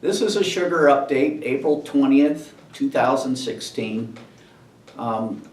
This is a sugar update, April 20th, 2016.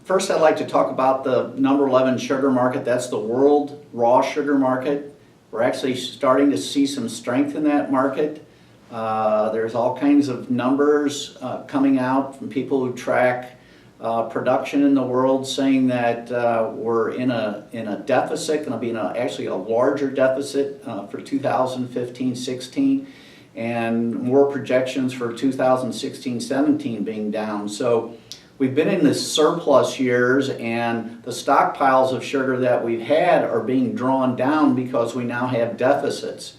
First, I'd like to talk about the number 11 sugar market. That's the world raw sugar market. We're actually starting to see some strength in that market. There's all kinds of numbers coming out from people who track production in the world, saying that we're in a deficit, going to be in actually a larger deficit for 2015-16. And more projections for 2016-17 being down. So we've been in this surplus years, and the stockpiles of sugar that we've had are being drawn down because we now have deficits.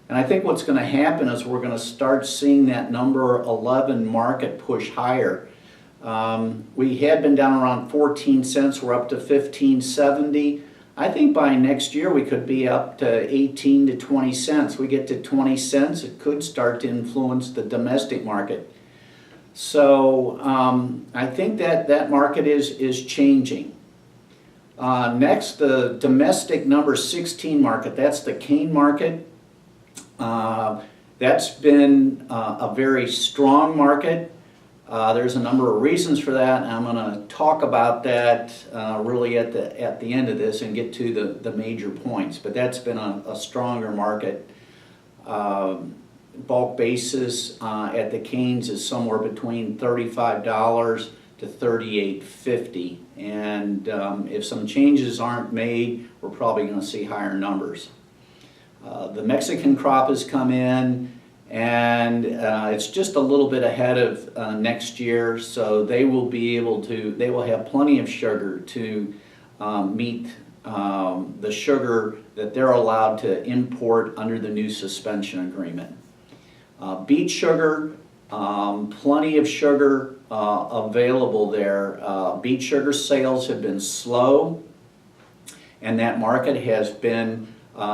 And I think what's going to happen is we're going to start seeing that number 11 market push higher. We had been down around 14 cents, we're up to 15.70. I think by next year we could be up to 18 to 20 cents. We get to 20 cents, it could start to influence the domestic market. So I think that market is changing. Next, the domestic number 16 market, that's the cane market. That's been a very strong market. There's a number of reasons for that, and I'm going to talk about that really at the end of this and get to the major points. But that's been a stronger market. Bulk basis at the canes is somewhere between $35 to $38.50, and if some changes aren't made, we're probably going to see higher numbers. The Mexican crop has come in, and it's just a little bit ahead of next year, so they will have plenty of sugar to meet the sugar that they're allowed to import under the new suspension agreement. Beet sugar, plenty of sugar available there. Beet sugar sales have been slow, and that market has been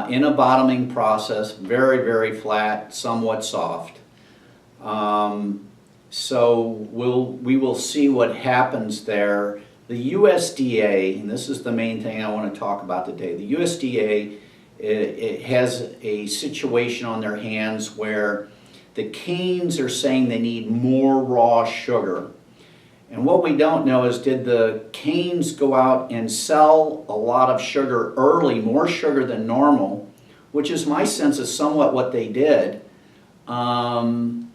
in a bottoming process, very, very flat, somewhat soft. So we will see what happens there. The USDA, and this is the main thing I want to talk about today, the USDA it has a situation on their hands where the canes are saying they need more raw sugar. And what we don't know is, did the canes go out and sell a lot of sugar early, more sugar than normal, which is my sense is somewhat what they did. And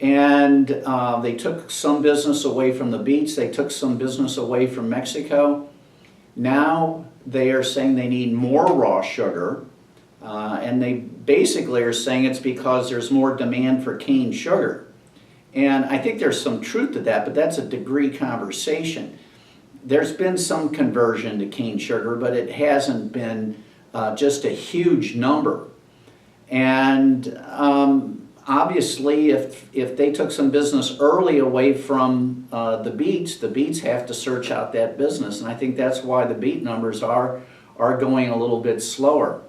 they took some business away from the beets, they took some business away from Mexico. Now they are saying they need more raw sugar, and they basically are saying it's because there's more demand for cane sugar. And I think there's some truth to that, but that's a degree conversation. There's been some conversion to cane sugar, but it hasn't been just a huge number. And obviously, if they took some business early away from the beets have to search out that business. And I think that's why the beet numbers are going a little bit slower.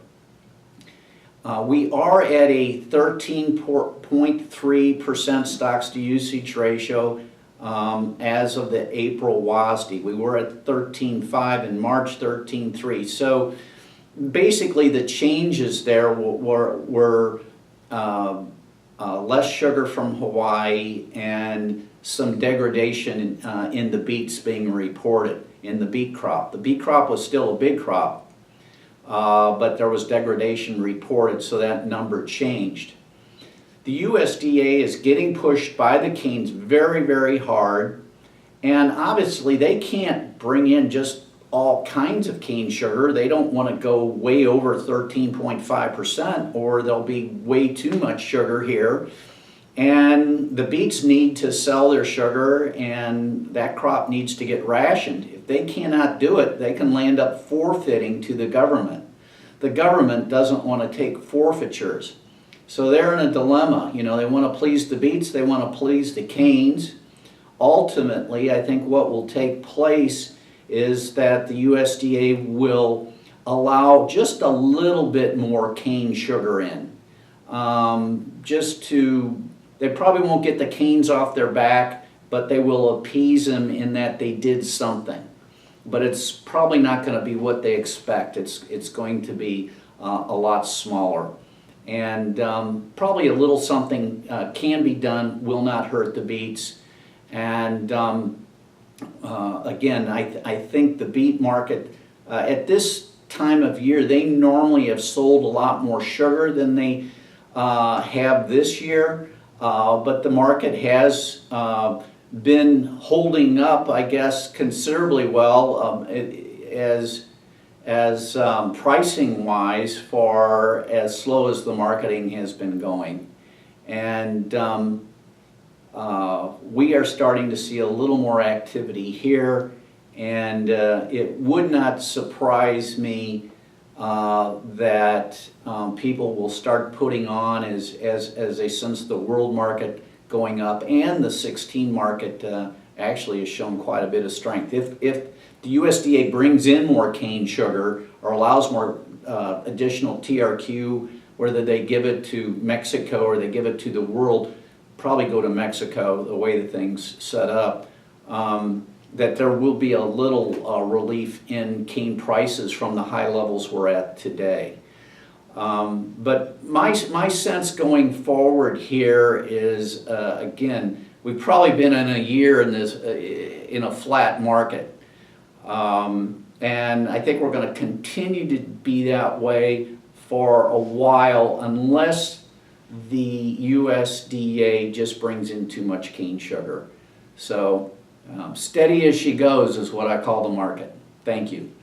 We are at a 13.3% stocks to usage ratio as of the April WASDE. We were at 13.5 in March, 13.3. So basically the changes there were less sugar from Hawaii and some degradation in the beets being reported in the beet crop. The beet crop was still a big crop. But there was degradation reported, so that number changed. The USDA is getting pushed by the canes very, very hard, and obviously they can't bring in just all kinds of cane sugar. They don't want to go way over 13.5%, or there'll be way too much sugar here. And the beets need to sell their sugar, and that crop needs to get rationed. If they cannot do it, they can land up forfeiting to the government. The government doesn't want to take forfeitures. So they're in a dilemma. You know, they want to please the beets, they want to please the canes. Ultimately, I think what will take place is that the USDA will allow just a little bit more cane sugar in. They probably won't get the canes off their back, but they will appease them in that they did something. But it's probably not going to be what they expect. It's going to be a lot smaller. And probably a little something can be done, will not hurt the beets. And again, I think the beet market at this time of year, they normally have sold a lot more sugar than they have this year, but the market has been holding up, I guess, considerably well as pricing wise for as slow as the marketing has been going. And we are starting to see a little more activity here, and it would not surprise me that people will start putting on as they sense the world market going up, and the 16 market actually has shown quite a bit of strength. If the USDA brings in more cane sugar or allows more additional TRQ, whether they give it to Mexico or they give it to the world, probably go to Mexico the way the thing's set up, that there will be a little relief in cane prices from the high levels we're at today. But my sense going forward here is, again, we've probably been in a year in this in a flat market. And I think we're going to continue to be that way for a while unless the USDA just brings in too much cane sugar. So steady as she goes is what I call the market. Thank you.